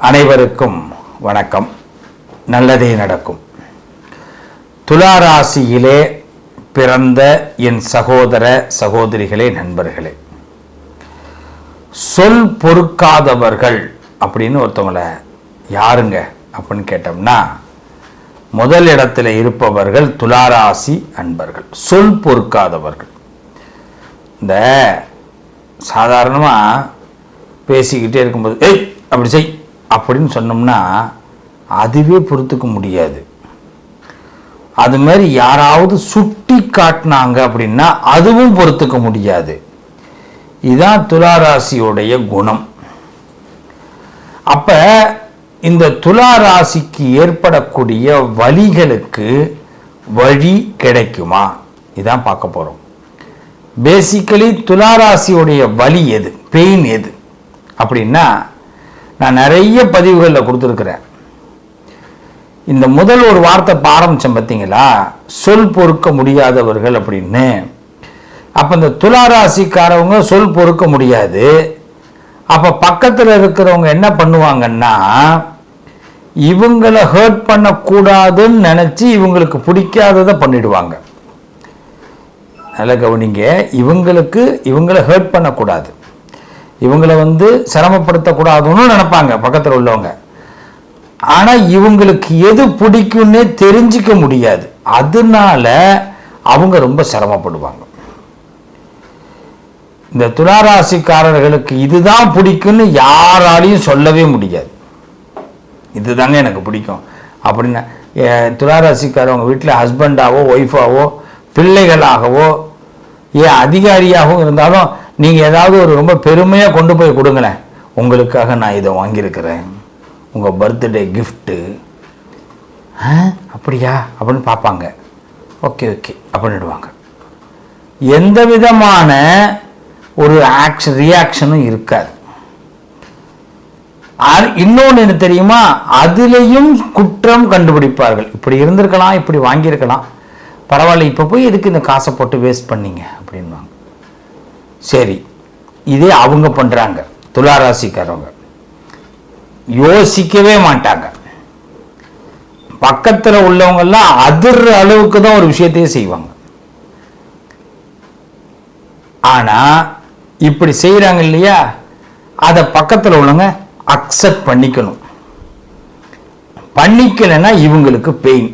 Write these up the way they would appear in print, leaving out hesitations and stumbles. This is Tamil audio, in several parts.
அனைவருக்கும் வணக்கம். நல்லதே நடக்கும். துளாராசியிலே பிறந்த என் சகோதர சகோதரிகளே, நண்பர்களே, சொல் பொறுக்காதவர்கள் அப்படின்னு ஒருத்தவங்களை யாருங்க அப்படின்னு கேட்டோம்னா, முதல் இடத்துல இருப்பவர்கள் துளாராசி அன்பர்கள். சொல் பொறுக்காதவர்கள். இந்த சாதாரணமாக பேசிக்கிட்டே இருக்கும்போது ஏய் அப்படி செய் அப்படின்னு சொன்னோம்னா அதுவே பொறுத்துக்க முடியாது. அது மாதிரி யாராவது சுட்டி காட்டினாங்க அப்படின்னா அதுவும் பொறுத்துக்க முடியாது. இதுதான் துளாராசியோடைய குணம். அப்ப இந்த துளாராசிக்கு ஏற்படக்கூடிய வலிகளுக்கு வழி கிடைக்குமா, இதான் பார்க்க போறோம். பேசிக்கலி துளாராசியோடைய வலி எது, பெயின் எது அப்படின்னா, நான் நிறைய பதிவுகளில் கொடுத்துருக்கிறேன். இந்த முதல் ஒரு வார்த்தை ஆரம்பித்தேன் பார்த்தீங்களா, சொல் பொறுக்க முடியாதவர்கள் அப்படின்னு. அப்போ இந்த துளாராசிக்காரவங்க சொல் பொறுக்க முடியாது. அப்போ பக்கத்தில் இருக்கிறவங்க என்ன பண்ணுவாங்கன்னா, இவங்களை ஹர்ட் பண்ணக்கூடாதுன்னு நினச்சி இவங்களுக்கு பிடிக்காததை பண்ணிடுவாங்க. நல்லா கவனிங்க. இவங்களை ஹர்ட் பண்ணக்கூடாது, இவங்களை சிரமப்படுத்தக்கூடாதுன்னு நினைப்பாங்க பக்கத்தில் உள்ளவங்க. ஆனால் இவங்களுக்கு எது பிடிக்கும்னே தெரிஞ்சிக்க முடியாது. அதனால அவங்க ரொம்ப சிரமப்படுவாங்க. இந்த துளாராசிக்காரர்களுக்கு இதுதான் பிடிக்கும்னு யாராலையும் சொல்லவே முடியாது. இதுதாங்க எனக்கு பிடிக்கும் அப்படின்னா, துளாராசிக்காரவங்க வீட்டில் ஹஸ்பண்டாவோ ஒய்ஃபாவோ பிள்ளைகளாகவோ அதிகாரியாகவும் இருந்தாலும் நீங்கள் ஏதாவது ஒரு ரொம்ப பெருமையாக கொண்டு போய் கொடுங்களேன், உங்களுக்காக நான் இதை வாங்கியிருக்கிறேன், உங்கள் பர்த்டே கிஃப்ட்டு, அப்படியா அப்படின்னு பார்ப்பாங்க. ஓகே ஓகே அப்படின்னுடுவாங்க. எந்த விதமான ஒரு ரியாக்ஷனும் இருக்காது. இன்னொன்று என்ன தெரியுமா, அதுலேயும் குற்றம் கண்டுபிடிப்பார்கள். இப்படி இருந்திருக்கலாம், இப்படி வாங்கியிருக்கலாம், பரவாயில்ல, இப்போ போய் எதுக்கு இந்த காசை போட்டு வேஸ்ட் பண்ணீங்க அப்படின்வாங்க. சரி, இதே அவங்க பண்ணுறாங்க. துளாராசிக்காரவங்க யோசிக்கவே மாட்டாங்க. பக்கத்தில் உள்ளவங்கெல்லாம் அதிர்ற அளவுக்கு தான் ஒரு விஷயத்தையே செய்வாங்க. ஆனால் இப்படி செய்கிறாங்க இல்லையா, அதை பக்கத்தில் உள்ளவங்க அக்செப்ட் பண்ணிக்கணும். பண்ணிக்கலைன்னா இவங்களுக்கு பெயின்.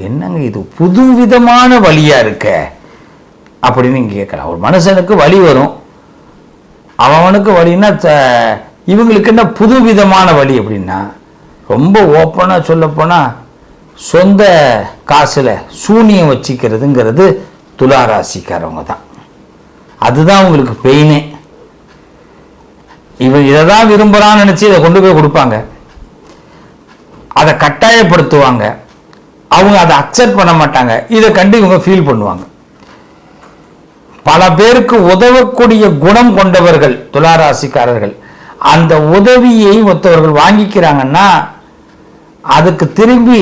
என்னங்க இது புது விதமான வலியா இருக்க அப்படின்னு நீங்க கேட்கலாம். ஒரு மனுஷனுக்கு வலி வரும், அவனுக்கு வலின்னா இவங்களுக்கு என்ன புது விதமான வலி அப்படின்னா, ரொம்ப ஓப்பனாக சொல்லப்போனால் சொந்த காசில் சூனியம் வச்சுக்கிறதுங்கிறது துளாராசிக்காரவங்க தான். அதுதான் உங்களுக்கு பெயினே. இவன் இதை தான் விரும்புகிறான்னு நினச்சி இதை கொண்டு போய் கொடுப்பாங்க, அதை கட்டாயப்படுத்துவாங்க. அவங்க அதை அக்செப்ட் பண்ண மாட்டாங்க. இதை கண்டு இவங்க ஃபீல் பண்ணுவாங்க. பல பேருக்கு உதவக்கூடிய குணம் கொண்டவர்கள் துளாராசிக்காரர்கள். அந்த உதவியை மற்றவர்கள் வாங்கிக்கிறாங்கன்னா அதுக்கு திரும்பி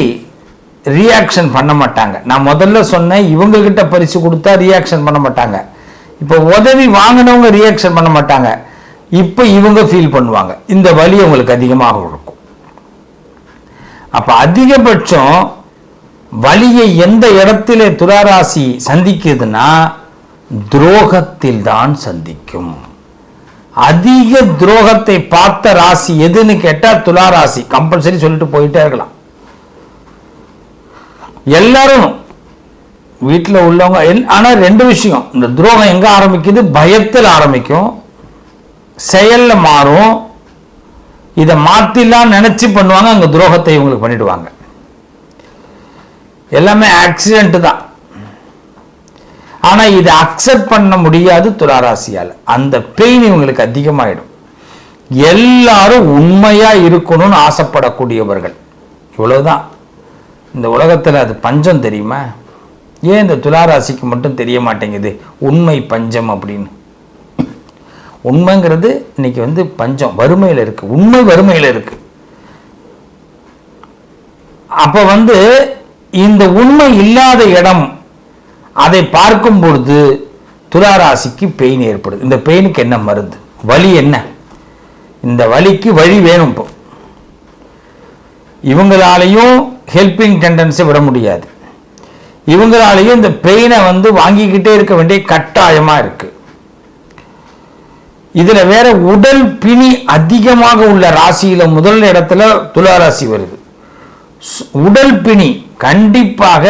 ரியாக்ஷன் பண்ண மாட்டாங்க. நான் முதல்ல சொன்னேன், இவங்ககிட்ட பரிசு கொடுத்தா ரியாக்ஷன் பண்ண மாட்டாங்க. இப்போ உதவி வாங்கினவங்க ரியாக்ஷன் பண்ண மாட்டாங்க. இப்போ இவங்க ஃபீல் பண்ணுவாங்க. இந்த வலி அவங்களுக்கு அதிகமாக இருக்கும். அப்போ அதிகபட்சம் வலியை எந்த இடத்திலே துளாராசி சந்திக்குதுன்னா துரோகத்தில் தான் சந்திக்கும். அதிக துரோகத்தை பார்த்த ராசி எதுன்னு கேட்டா துளாராசி. கம்பல்சரி சொல்லிட்டு போயிட்டே இருக்கலாம். எல்லாரும் வீட்டில் உள்ளவங்க. ஆனால் ரெண்டு விஷயம், இந்த துரோகம் எங்க ஆரம்பிக்குது, பயத்தில் ஆரம்பிக்கும், செயல்ல மாறும். இதை மாத்திலாம் நினைச்சு பண்ணுவாங்க, அங்க துரோகத்தை இவங்களுக்கு பண்ணிடுவாங்க. எல்லாமே ஆக்சிடென்ட் தான். ஆனா இதை அக்செப்ட் பண்ண முடியாது துளாராசியால். அந்த பெயின் இவங்களுக்கு அதிகமாயிடும். எல்லாரும் உண்மையா இருக்கணும்னு ஆசைப்படக்கூடியவர்கள். இவ்வளவுதான். இந்த உலகத்துல அது பஞ்சம் தெரியுமா? ஏன் இந்த துளாராசிக்கு மட்டும் தெரிய மாட்டேங்குது உண்மை பஞ்சம் அப்படின்னு? உண்மைங்கிறது இன்னைக்கு பஞ்சம், வறுமையில இருக்கு. உண்மை வறுமையில இருக்கு. அப்ப இந்த உண்மை இல்லாத இடம், அதை பார்க்கும் பொழுது துளாராசிக்கு பெயின் ஏற்படுது. இந்த பெயினுக்கு என்ன மருந்து, வலி என்ன? இந்த வலிக்கு வழி வேணும். இப்போ இவங்களாலையும் ஹெல்பிங் டெண்டன்ஸை விட முடியாது. இவங்களாலையும் இந்த பெயினை வாங்கிக்கிட்டே இருக்க வேண்டிய கட்டாயமா இருக்கு. இதுல வேற உடல் பிணி அதிகமாக உள்ள ராசியில முதல் இடத்துல துலா ராசி வருது. உடல் பிணி கண்டிப்பாக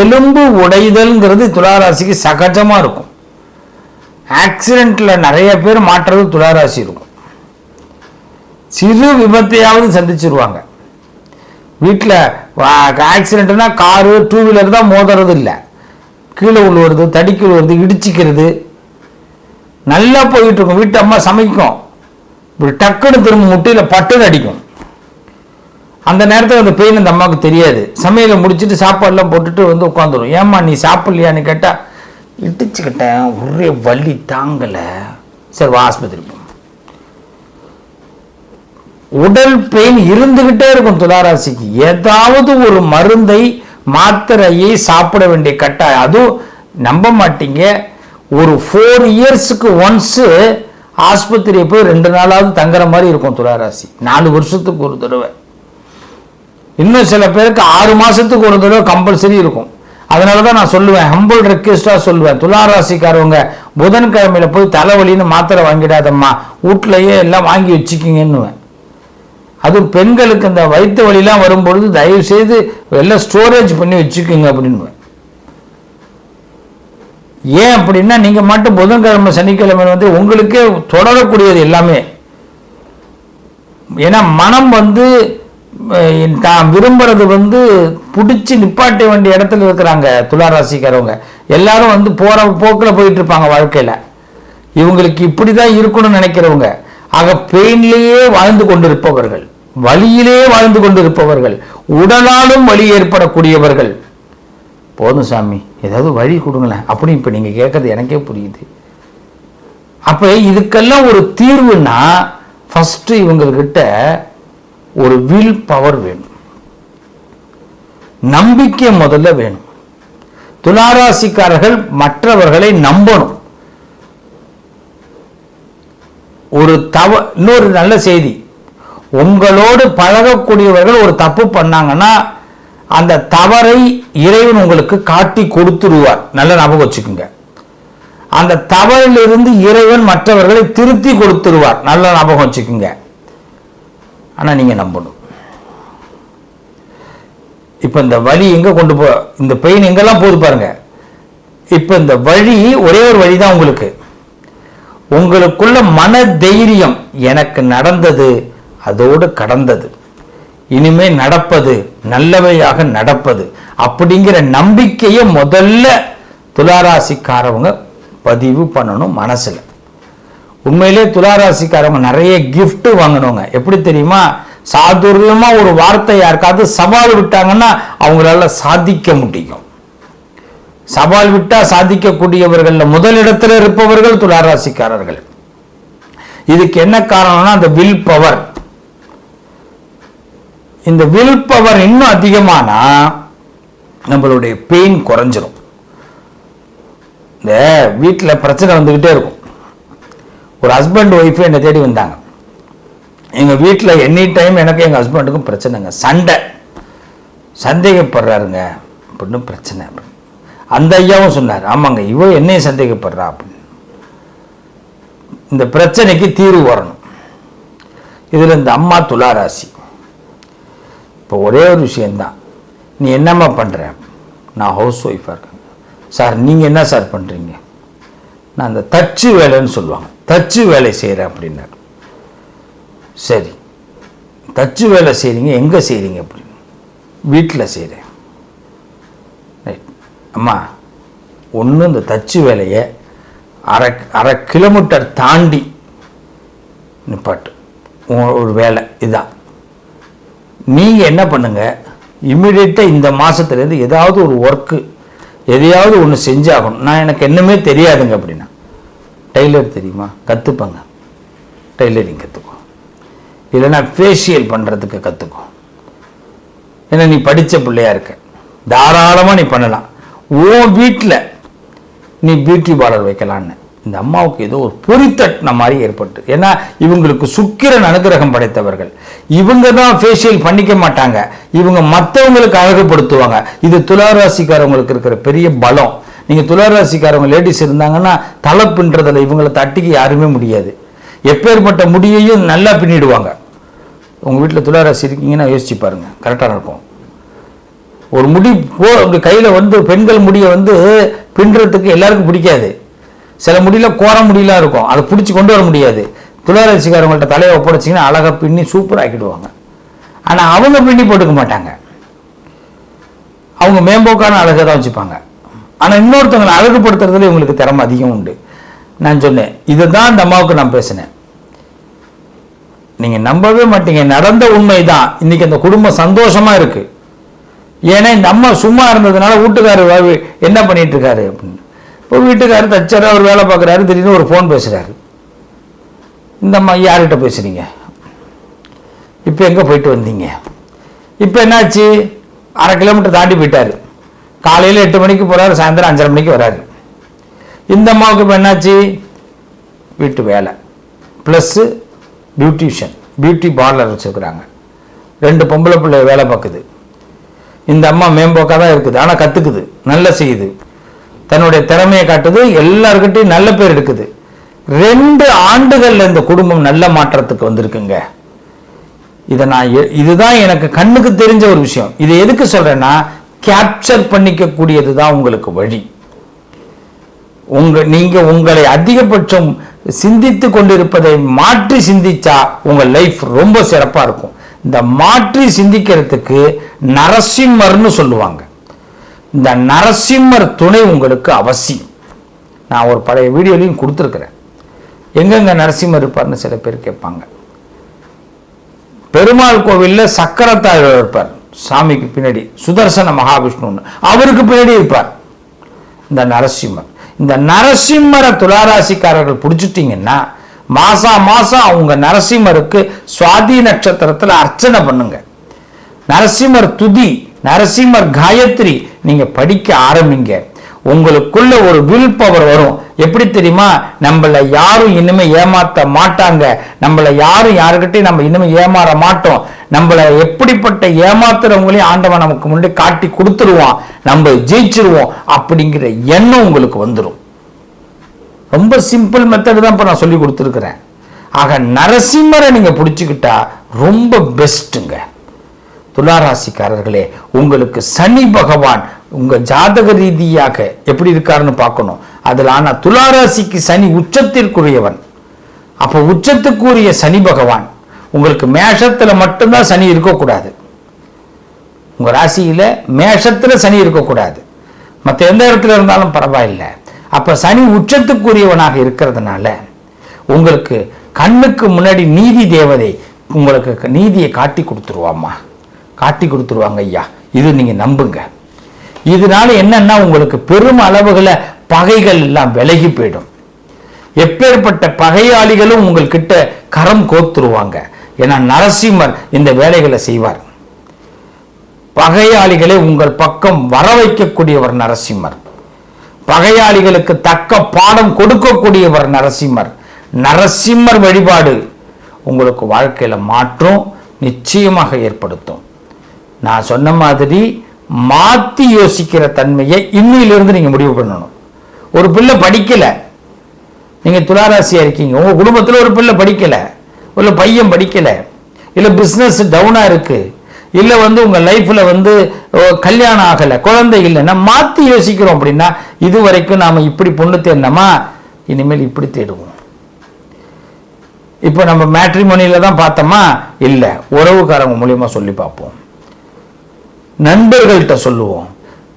எலும்பு உடைதல்ங்கிறது துலா ராசிக்கு சகஜமா இருக்கும். ஆக்சிடென்ட்ல நிறைய பேர் மாற்றுறது துலா ராசி இருக்கும். சிறு விபத்தையாவது சந்திச்சிருவாங்க. வீட்டில் ஆக்சிடென்ட்னா காரு 2 வீலர் தான் மோதுறது இல்லை, கீழே விழுவுறது, தடிக்கு விழுவுறது, இடிச்சிக்கிறது. நல்லா போயிட்டு இருக்கும். வீட்டு அம்மா சமைக்கும், இப்படி டக்குன்னு திரும்ப முட்டையில் பட்டுன்னு அடிக்கும். அந்த நேரத்தில் அந்த பெயின் அந்த அம்மாவுக்கு தெரியாது. சமையலை முடிச்சுட்டு சாப்பாடுலாம் போட்டுட்டு உட்காந்துரும். ஏம்மா நீ சாப்பிட்லையான்னு கேட்டால் இடிச்சுக்கிட்டேன், ஒரே வலி தாங்கலை, சரி வா ஆஸ்பத்திரி போ. உடல் பெயின் இருந்துகிட்டே இருக்கும் துளாராசிக்கு. ஏதாவது ஒரு மருந்தை மாத்திரையை சாப்பிட வேண்டிய கட்டாயம். அதுவும் நம்ப மாட்டீங்க, ஒரு 4 இயர்ஸுக்கு ஒன்ஸ் ஆஸ்பத்திரியை போய் 2 நாளாவது தங்குற மாதிரி இருக்கும் துளாராசி. 4 வருஷத்துக்கு ஒரு தடவை. இன்னும் சில பேருக்கு 6 மாசத்துக்கு ஒரு தடவை கம்பல்சரி இருக்கும். அதனாலதான் நான் சொல்லுவேன், ஹம்பிள் ரெக்வெஸ்டா சொல்லுவேன், துளாராசிக்காரவங்க புதன்கிழமையில போய் தலைவலின்னு மாத்திரை வாங்கிடாதம்மா, வீட்லயே எல்லாம் வாங்கி வச்சுக்கிங்கன்னுவேன். அதுவும் பெண்களுக்கு இந்த வயிற்று வலிலாம் வரும்பொழுது தயவு செய்து எல்லாம் ஸ்டோரேஜ் பண்ணி வச்சுக்கோங்க அப்படின்னு. ஏன் அப்படின்னா நீங்க மட்டும் புதன்கிழமை சனிக்கிழமை உங்களுக்கே தொடரக்கூடியது எல்லாமே. ஏன்னா மனம் தான் விரும்புறது பிடிச்சி நிப்பாட்ட வேண்டிய இடத்துல இருக்கிறாங்க துளாராசிக்காரவங்க. எல்லாரும் போற போக்கில் போயிட்டு இருப்பாங்க வாழ்க்கையில. இவங்களுக்கு இப்படிதான் இருக்கணும்னு நினைக்கிறவங்க. ஆக பெயின்லேயே வாழ்ந்து கொண்டிருப்பவர்கள், வலியிலே வாழ்ந்து கொண்டிருப்பவர்கள், உடலாலும் வலி ஏற்படக்கூடியவர்கள். போதும் சாமி ஏதாவது வழி கொடுங்களேன் அப்படி இப்ப நீங்க கேட்கறது எனக்கே புரியுது. அப்ப இதுக்கெல்லாம் ஒரு தீர்வுன்னா ஃபர்ஸ்ட் இவங்ககிட்ட ஒரு வில் பவர் வேணும், நம்பிக்கை முதல்ல வேணும். துளாராசிக்காரர்கள் மற்றவர்களை நம்பணும். இன்னொரு நல்ல செய்தி, உங்களோடு பழகக்கூடியவர்கள் ஒரு தப்பு பண்ணாங்கன்னா அந்த தவறை இறைவன் உங்களுக்கு காட்டி கொடுத்துருவார். நல்ல ஞாபகம் வச்சுக்கோங்க. அந்த தவறிலிருந்து இறைவன் மற்றவர்களை திருத்தி கொடுத்துருவார். நல்ல ஞாபகம் வச்சுக்கோங்க. ஆனா நீங்க நம்பணும். இப்ப இந்த வலி எங்க கொண்டு இந்த பெயின் எங்கெல்லாம் போகுது பாருங்க. இப்ப இந்த வழி ஒரே ஒரு வழிதான் உங்களுக்கு. உங்களுக்குள்ள மன தைரியம், எனக்கு நடந்தது அதோடு கடந்தது, இனிமே நடப்பது நல்லவையாக நடப்பது அப்படிங்கிற நம்பிக்கையை முதல்ல துளாராசிக்காரவங்க பதிவு பண்ணணும் மனசுல. உண்மையிலே துளாராசிக்காரவங்க நிறைய கிஃப்ட் வாங்கணுங்க. எப்படி தெரியுமா, சாதுரியமா ஒரு வார்த்தை யாருக்காவது சவால் விட்டாங்கன்னா அவங்களால சாதிக்க முடியும். சவால் விட்டா சாதிக்கக்கூடியவர்கள் முதலிடத்தில் இருப்பவர்கள் துளாராசிக்காரர்கள். இதுக்கு என்ன காரணம்னா அந்த வில் பவர். இந்த வில் பவர் இன்னும் அதிகமானா நம்மளுடைய பெயின் குறைஞ்சிரும். இந்த வீட்டில் பிரச்சனை வந்துகிட்டே இருக்கும். ஒரு ஹஸ்பண்ட் ஒய்ஃபு என்னை தேடி வந்தாங்க. எங்க வீட்டில் எனி டைம் எனக்கு எங்க ஹஸ்பண்டுக்கும் பிரச்சனைங்க, சண்டை, சந்தேகப்படுறாருங்க அப்படின்னு பிரச்சனை. அந்த ஐயாவும் சொன்னார், ஆமாங்க இவ என்னையும் சந்தேகப்படுறா அப்படின்னு. இந்த பிரச்சனைக்கு தீர்வு வரணும். இதுல இந்த அம்மா துளாராசி. இப்போ ஒரே ஒரு விஷயம்தான், நீ என்னம்மா பண்ற? நான் ஹவுஸ் ஒய்ஃபாக இருக்கேன். சார் நீங்க என்ன சார் பண்றீங்க? நான் அந்த தச்சு வேலைன்னு சொல்லுவாங்க, தச்சு வேலை செய்கிறேன் அப்படின்னாரு. சரி தச்சு வேலை செய்கிறீங்க, எங்கே செய்கிறீங்க அப்படின்னு? வீட்டில் செய்கிறேன். அம்மா ஒன்று இந்த தச்சு வேலையை அரை கிலோமீட்டர் தாண்டி நிப்பாட்டு, ஒரு வேலை இதுதான். நீங்கள் என்ன பண்ணுங்க, இம்மிடியேட்டாக இந்த மாதத்துலேருந்து ஏதாவது ஒரு ஒர்க்கு எதையாவது ஒன்று செஞ்சாகணும். நான் எனக்கு என்னமே தெரியாதுங்க அப்படின்னா, டெய்லர் தெரியுமா? கற்றுப்பங்க, டெய்லரிங் கற்றுக்கோ. இல்லைன்னா ஃபேஷியல் பண்ணுறதுக்கு கற்றுக்கோ. ஏன்னா நீ படித்த பிள்ளையா இருக்க, தாராளமாக நீ பண்ணலாம். உன் வீட்டில் நீ பியூட்டி பார்லர் வைக்கலான்னு இந்த அம்மாவுக்கு ஏதோ ஒரு பொறித்தட்டின மாதிரி ஏற்பட்டு. ஏன்னா இவங்களுக்கு சுக்கிரன் அனுகிரகம் படைத்தவர்கள். இவங்க தான் ஃபேஷியல் பண்ணிக்க மாட்டாங்க, இவங்க மற்றவங்களுக்கு அழகுபடுத்துவாங்க. இது துளாராசிக்காரவங்களுக்கு இருக்கிற பெரிய பலம். நீங்கள் துளாராசிக்காரவங்க லேடிஸ் இருந்தாங்கன்னா தலை பின்றதில் இவங்களை தட்டிக்கு யாருமே முடியாது. எப்பேற்பட்ட முடியையும் நல்லா பின்னிடுவாங்க. உங்கள் வீட்டில் துளாராசி இருக்கீங்கன்னா யோசிச்சு பாருங்கள், கரெக்டாக இருக்கும். ஒரு முடி அப்படி கையில் வந்து பெண்கள் முடியை வந்து பின்னுறதுக்கு எல்லாருக்கும் பிடிக்காது. சில முடியல கோர முடியலாம் இருக்கும், அதை பிடிச்சி கொண்டு வர முடியாது. துளாராசிக்காரங்கள்ட்ட தலையை ஒப்படைச்சிங்கன்னா அழகாக பின்னி சூப்பர் ஆக்கிடுவாங்க. ஆனால் அவங்க பின்னி போட்டுக்க மாட்டாங்க, அவங்க மேம்போக்கான அழகை தான் வச்சுப்பாங்க. ஆனால் இன்னொருத்தவங்களை அழகுபடுத்துறதுல இவங்களுக்கு திறமை அதிகம் உண்டு. நான் சொன்னேன், இதை தான் இந்த அம்மாவுக்கு நான் பேசினேன். நீங்கள் நம்பவே மாட்டீங்க, நடந்த உண்மை தான். இன்னைக்கு அந்த குடும்பம் சந்தோஷமா இருக்கு. ஏன்னா இந்த அம்மா சும்மா இருந்ததுனால வீட்டுக்காரர் என்ன பண்ணிட்டு இருக்காரு அப்படின்னு. இப்போ வீட்டுக்காரர் தச்சாரு, அவர் வேலை பார்க்குறாரு, திடீர்னு ஒரு ஃபோன் பேசுகிறாரு. இந்த அம்மா யார்கிட்ட பேசுறீங்க, இப்போ எங்கே போயிட்டு வந்தீங்க, இப்போ என்னாச்சு, 1/2 கிலோமீட்டர் தாண்டி போயிட்டாரு. காலையில் 8 மணிக்கு போகிறாரு, சாயந்தரம் 5:30 மணிக்கு வராரு. இந்த அம்மாவுக்கு இப்போ என்னாச்சு, வீட்டு வேலை ப்ளஸ்ஸு பியூட்டிஷியன், பியூட்டி பார்லர் வச்சுருக்குறாங்க. 2 பொம்பளை பிள்ளை வேலை பார்க்குது. இந்த அம்மா மேம்போக்காக தான் இருக்குது, ஆனால் கற்றுக்குது, நல்லா செய்யுது, தன்னுடைய திறமையை காட்டுது, எல்லாருக்கிட்டையும் நல்ல பேர் எடுக்குது. 2 ஆண்டுகள்ல இந்த குடும்பம் நல்ல மாற்றத்துக்கு வந்திருக்குங்க. இதை நான் இதுதான் எனக்கு கண்ணுக்கு தெரிஞ்ச ஒரு விஷயம். இதை எதுக்கு சொல்றேன்னா, கேப்சர் பண்ணிக்க கூடியது தான் உங்களுக்கு வழி. நீங்க உங்களை அதிகபட்சம் சிந்தித்து கொண்டிருப்பதை மாற்றி சிந்திச்சா உங்க லைஃப் ரொம்ப சிறப்பா இருக்கும். இந்த மாற்றி சிந்திக்கிறதுக்கு நரசிம்மர்னு சொல்லுவாங்க. இந்த நரசிம்மர் துணை உங்களுக்கு அவசியம். நான் ஒரு பழைய வீடியோலையும் கொடுத்துருக்கிறேன். எங்கெங்க நரசிம்மர் இருப்பார்னு சில பேர் கேட்பாங்க. பெருமாள் கோவிலில் சக்கரத்தாழ் இருப்பார், சாமிக்கு பின்னாடி சுதர்சன மகாவிஷ்ணுன்னு, அவருக்கு பின்னாடி இருப்பார் இந்த நரசிம்மர். இந்த நரசிம்மரை துளாராசிக்காரர்கள் பிடிச்சிட்டிங்கன்னா மாசம் அவங்க நரசிம்மருக்கு சுவாதி நட்சத்திரத்தில் அர்ச்சனை பண்ணுங்க. நரசிம்மர் துதி, நரசிம்மர் காயத்ரி நீங்க படிக்க ஆரம்பிங்க. உங்களுக்குள்ள ஒரு வில் பவர் வரும். எப்படி தெரியுமா, நம்மளை யாரும் இனிமே ஏமாத்த மாட்டாங்க, நம்மளை யாரும் யாருக்கிட்டையும் நம்ம இனிமே ஏமாற மாட்டோம், நம்மளை எப்படிப்பட்ட ஏமாத்துறவங்களையும் ஆண்டவன் நமக்கு முன்னாடி காட்டி கொடுத்துருவான், நம்ம ஜெயிச்சிருவோம் அப்படிங்கிற எண்ணம் உங்களுக்கு வந்துடும். ரொம்ப சிம்பிள் மெத்தட் தான் இப்போ நான் சொல்லி கொடுத்துருக்கிறேன். ஆக நரசிம்மரை நீங்க பிடிச்சிக்கிட்டா ரொம்ப பெஸ்ட்டுங்க. துளாராசிக்காரர்களே, உங்களுக்கு சனி பகவான் உங்க ஜாதக ரீதியாக எப்படி இருக்காருன்னு பார்க்கணும். அதில் ஆனா துளாராசிக்கு சனி உச்சத்திற்குரியவன். அப்போ உச்சத்துக்குரிய சனி பகவான் உங்களுக்கு மேஷத்துல மட்டும்தான் சனி இருக்கக்கூடாது. உங்க ராசியில மேஷத்துல சனி இருக்கக்கூடாது, மற்ற எந்த இடத்துல இருந்தாலும் பரவாயில்லை. அப்ப சனி உச்சத்துக்குரியவனாக இருக்கிறதுனால உங்களுக்கு கண்ணுக்கு முன்னாடி நீதி தேவதை உங்களுக்கு நீதியை காட்டி கொடுத்துருவாம்மா, காட்டி கொடுத்துருவாங்க ஐயா. இது நீங்க நம்புங்க. இதனால என்னன்னா உங்களுக்கு பெரும் அளவுகளை பகைகள் எல்லாம் விலகி போயிடும். எப்பேற்பட்ட பகையாளிகளும் உங்கள்கிட்ட கரம் கோத்துருவாங்க. ஏன்னா நரசிம்மர் இந்த வேலைகளை செய்வார். பகையாளிகளை உங்கள் பக்கம் வர வைக்கக்கூடியவர் நரசிம்மர். பகையாளிகளுக்கு தக்க பாடம் கொடுக்கக்கூடியவர் நரசிம்மர். நரசிம்மர் வழிபாடு உங்களுக்கு வாழ்க்கையில மாற்றம் நிச்சயமாக ஏற்படுத்தும். நான் சொன்ன மாதிரி மாத்தி யோசிக்கிற தன்மையை இன்னிலிருந்து நீங்க முடிவு பண்ணணும். ஒரு பிள்ளை படிக்கல, நீங்க துளாராசியா இருக்கீங்க, உங்க குடும்பத்தில் ஒரு பிள்ளை படிக்கல, ஒரு பையன் படிக்கல, இல்ல பிசினஸ் டவுனா இருக்கு, இல்ல உங்க லைஃப்ல கல்யாணம் ஆகல, குழந்தை இல்லைன்னா மாத்தி யோசிக்கிறோம். அப்படின்னா இது வரைக்கும் நாம இப்படி பொண்ணு தேடினோமா, இனிமேல் இப்படி தேடுவோம். இப்போ நம்ம மேட்ரிமோனியில தான் பார்த்தோமா, இல்ல உறவுக்காரங்க மூலியமா சொல்லி பார்ப்போம், நண்பர்கள்ட்ட சொல்லுவோம்.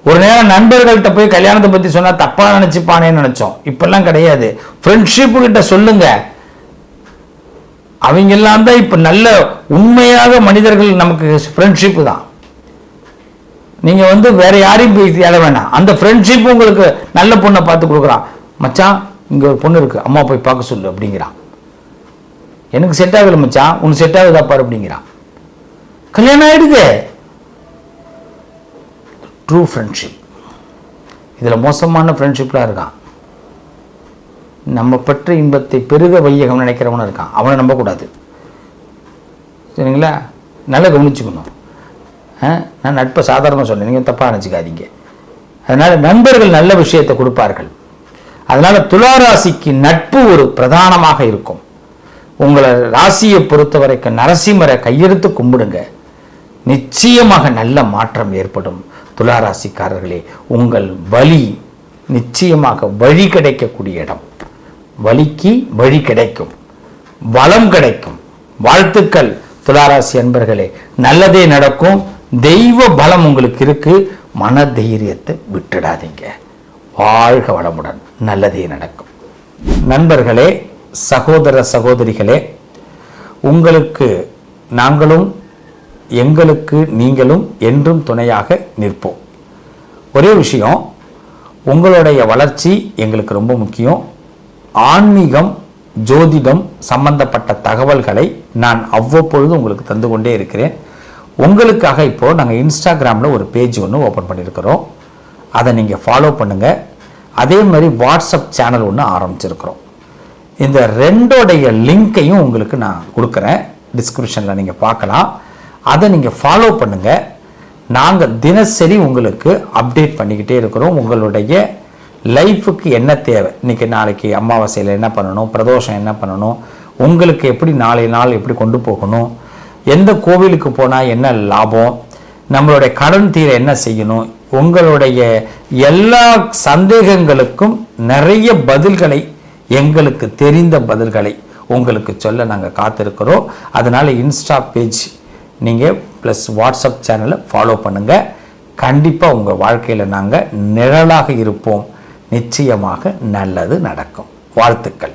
ஒரு நேரம் நண்பர்கள்ட்ட போய் கல்யாணத்தை பத்தி சொன்னா தப்பா நினைச்சுப்பானேன்னு நினைச்சோம். இப்பெல்லாம் கிடையாது. ஃப்ரெண்ட்ஷிப் கிட்ட சொல்லுங்க. அவங்க எல்லாம் தான் இப்ப நல்ல உண்மையாக மனிதர்கள். நமக்கு ஃப்ரெண்ட்ஷிப் தான். நீங்க வேற யாரையும் போய் தேட வேணாம். அந்த ஃப்ரெண்ட்ஷிப் உங்களுக்கு நல்ல பொண்ணை பார்த்து கொடுக்குறான். மச்சான் இங்க ஒரு பொண்ணு இருக்கு, அம்மா போய் பார்க்க சொல்லு அப்படிங்கிறான். எனக்கு செட் ஆகல மச்சான், உனக்கு செட் ஆகுதா பாரு அப்படிங்கிறான். கல்யாணம் ஆயிடுது. True friendship. இதுல மோசமான ஃப்ரெண்ட்ஷிப்லாம் இருக்கான். நம்ம பெற்ற இன்பத்தை பெருக வையகம் நினைக்கிறவனும் இருக்கான். அவனை நம்பக்கூடாது. சரிங்களா? நல்லா கவனிச்சுக்கணும். நான் நட்பை சாதாரணமாக சொன்னேன், நீங்கள் தப்பாக நினச்சிக்காதீங்க. அதனால் நண்பர்கள் நல்ல விஷயத்தை கொடுப்பார்கள். அதனால் துலா ராசிக்கு நட்பு ஒரு பிரதானமாக இருக்கும். உங்களை ராசியை பொறுத்த வரைக்கும் நரசிம்மரை கையெடுத்து கும்பிடுங்க, நிச்சயமாக நல்ல மாற்றம் ஏற்படும். துலா ராசிக்காரர்களே, உங்கள் வழி நிச்சயமாக வழி கிடைக்கக்கூடிய இடம். வழிக்கு வழி கிடைக்கும், வளம் கிடைக்கும். வாழ்த்துக்கள் துளாராசி அன்பர்களே, நல்லதே நடக்கும். தெய்வ பலம் உங்களுக்கு இருக்கு. மன தைரியத்தை விட்டுடாதீங்க. வாழ்க வளமுடன், நல்லதே நடக்கும். நண்பர்களே, சகோதர சகோதரிகளே, உங்களுக்கு நாங்களும் எங்களுக்கு நீங்களும் என்றும் துணையாக நிற்போம். ஒரே விஷயம், உங்களுடைய வளர்ச்சி எங்களுக்கு ரொம்ப முக்கியம். ஆன்மீகம், ஜோதிடம் சம்பந்தப்பட்ட தகவல்களை நான் அவ்வப்பொழுது உங்களுக்கு தந்து கொண்டே இருக்கிறேன். உங்களுக்காக இப்போது நாங்கள் இன்ஸ்டாகிராமில் ஒரு பேஜ் ஒன்று ஓப்பன் பண்ணியிருக்கிறோம். அதை நீங்கள் ஃபாலோ பண்ணுங்கள். அதே மாதிரி வாட்ஸ்அப் சேனல் ஒன்று ஆரம்பிச்சிருக்கிறோம். இந்த ரெண்டோடைய லிங்க்கையும் உங்களுக்கு நான் கொடுக்குறேன், டிஸ்கிரிப்ஷனில் நீங்கள் பார்க்கலாம். அதை நீங்கள் ஃபாலோ பண்ணுங்கள். நாங்கள் தினசரி உங்களுக்கு அப்டேட் பண்ணிக்கிட்டே இருக்கிறோம். உங்களுடைய லைஃபுக்கு என்ன தேவை, இன்றைக்கி நாளைக்கு அமாவாசையில் என்ன பண்ணணும், பிரதோஷம் என்ன பண்ணணும், உங்களுக்கு எப்படி நாளை நாள் எப்படி கொண்டு போகணும், எந்த கோவிலுக்கு போனால் என்ன லாபம், நம்மளுடைய கடன் தீர என்ன செய்யணும், உங்களுடைய எல்லா சந்தேகங்களுக்கும் நிறைய பதில்களை, எங்களுக்கு தெரிந்த பதில்களை உங்களுக்கு சொல்ல நாங்கள் காத்திருக்கிறோம். அதனால் இன்ஸ்டா பேஜ் நீங்கள் ப்ளஸ் வாட்ஸ்அப் சேனலை ஃபாலோ பண்ணுங்கள். கண்டிப்பாக உங்கள் வாழ்க்கையில் நாங்கள் நிழலாக இருப்போம். நிச்சயமாக நல்லது நடக்கும். வாழ்த்துக்கள்.